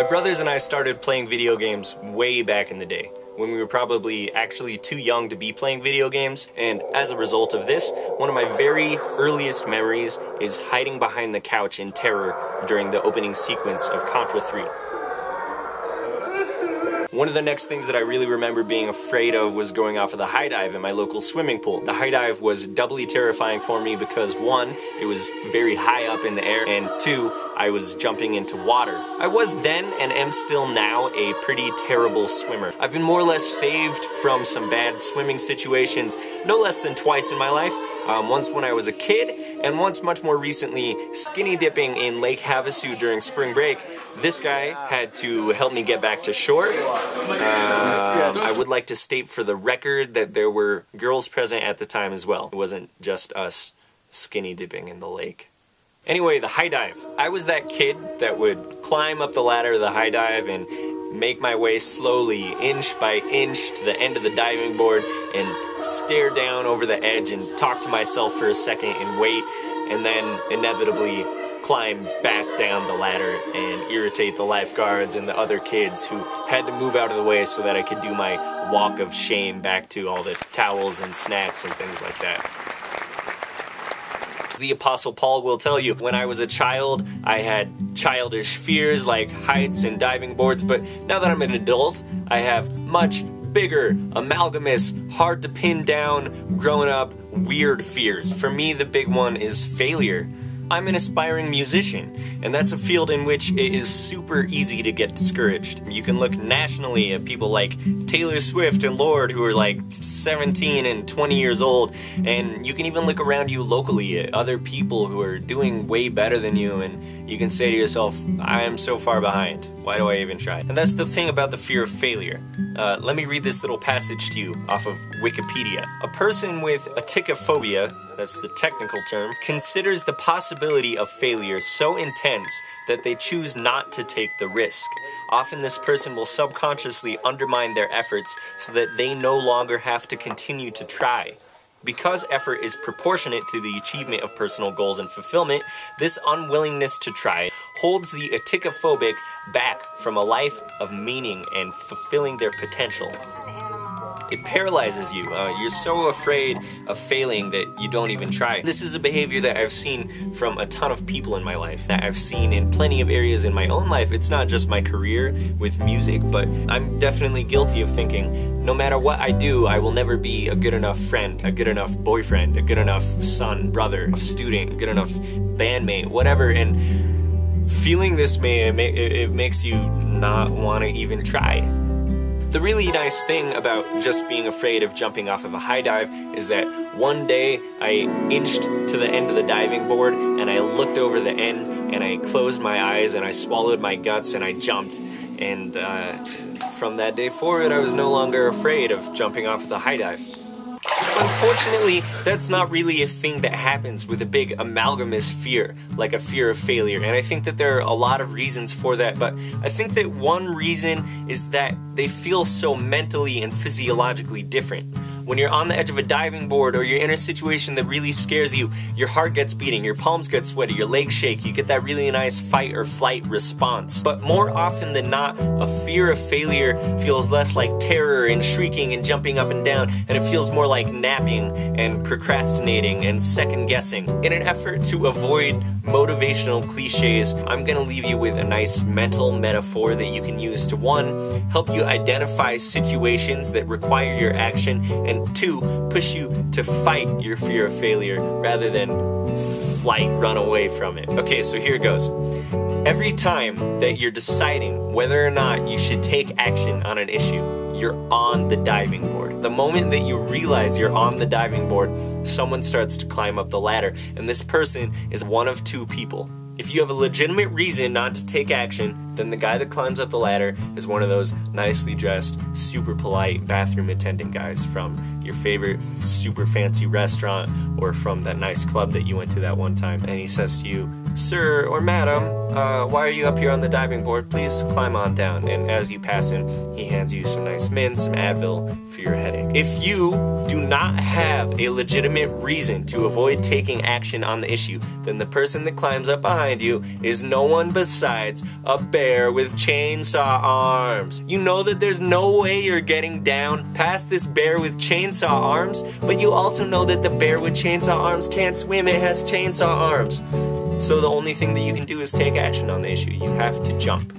My brothers and I started playing video games way back in the day, when we were probably actually too young to be playing video games, and as a result of this, one of my very earliest memories is hiding behind the couch in terror during the opening sequence of Contra 3. One of the next things that I really remember being afraid of was going off of the high dive in my local swimming pool. The high dive was doubly terrifying for me because one, it was very high up in the air, and two, I was jumping into water. I was then and am still now a pretty terrible swimmer. I've been more or less saved from some bad swimming situations no less than twice in my life. Once when I was a kid, and once much more recently skinny dipping in Lake Havasu during spring break. This guy had to help me get back to shore. I would like to state for the record that there were girls present at the time as well. It wasn't just us skinny dipping in the lake. Anyway, the high dive. I was that kid that would climb up the ladder of the high dive and make my way slowly, inch by inch, to the end of the diving board and stare down over the edge and talk to myself for a second and wait, and then inevitably climb back down the ladder and irritate the lifeguards and the other kids who had to move out of the way so that I could do my walk of shame back to all the towels and snacks and things like that. The Apostle Paul will tell you, when I was a child, I had childish fears like heights and diving boards, but now that I'm an adult, I have much bigger, amalgamous, hard to pin down, grown up, weird fears. For me, the big one is failure. I'm an aspiring musician, and that's a field in which it is super easy to get discouraged. You can look nationally at people like Taylor Swift and Lorde, who are like 17 and 20 years old, and you can even look around you locally at other people who are doing way better than you, and you can say to yourself, I am so far behind. Why do I even try? And that's the thing about the fear of failure. Let me read this little passage to you off of Wikipedia. A person with atychiphobia, that's the technical term, considers the possibility of failure so intense that they choose not to take the risk. Often this person will subconsciously undermine their efforts so that they no longer have to continue to try. Because effort is proportionate to the achievement of personal goals and fulfillment, this unwillingness to try holds the atychophobic back from a life of meaning and fulfilling their potential. It paralyzes you. You're so afraid of failing that you don't even try. This is a behavior that I've seen from a ton of people in my life, that I've seen in plenty of areas in my own life. It's not just my career with music, but I'm definitely guilty of thinking, no matter what I do, I will never be a good enough friend, a good enough boyfriend, a good enough son, brother, student, a good enough bandmate, whatever. And feeling this it makes you not want to even try. The really nice thing about just being afraid of jumping off of a high dive is that one day I inched to the end of the diving board and I looked over the end and I closed my eyes and I swallowed my guts and I jumped. And from that day forward, I was no longer afraid of jumping off of the high dive. Unfortunately, that's not really a thing that happens with a big amalgamous fear, like a fear of failure, and I think that there are a lot of reasons for that, but I think that one reason is that they feel so mentally and physiologically different. When you're on the edge of a diving board or you're in a situation that really scares you, your heart gets beating, your palms get sweaty, your legs shake, you get that really nice fight or flight response. But more often than not, a fear of failure feels less like terror and shrieking and jumping up and down, and it feels more like napping and procrastinating and second guessing. In an effort to avoid motivational cliches, I'm gonna leave you with a nice mental metaphor that you can use to, one, help you identify situations that require your action, and two, push you to fight your fear of failure rather than run away from it. Okay, so here it goes. Every time that you're deciding whether or not you should take action on an issue, you're on the diving board. The moment that you realize you're on the diving board, someone starts to climb up the ladder, and this person is one of two people. If you have a legitimate reason not to take action, then the guy that climbs up the ladder is one of those nicely dressed, super polite bathroom attendant guys from your favorite super fancy restaurant or from that nice club that you went to that one time. And he says to you, "Sir or madam, why are you up here on the diving board? Please climb on down." And as you pass him, he hands you some nice mints, some Advil for your headache. If you do not have a legitimate reason to avoid taking action on the issue, then the person that climbs up behind you is no one besides a bear with chainsaw arms. You know that there's no way you're getting down past this bear with chainsaw arms, but you also know that the bear with chainsaw arms can't swim, it has chainsaw arms. So the only thing that you can do is take action on the issue. You have to jump.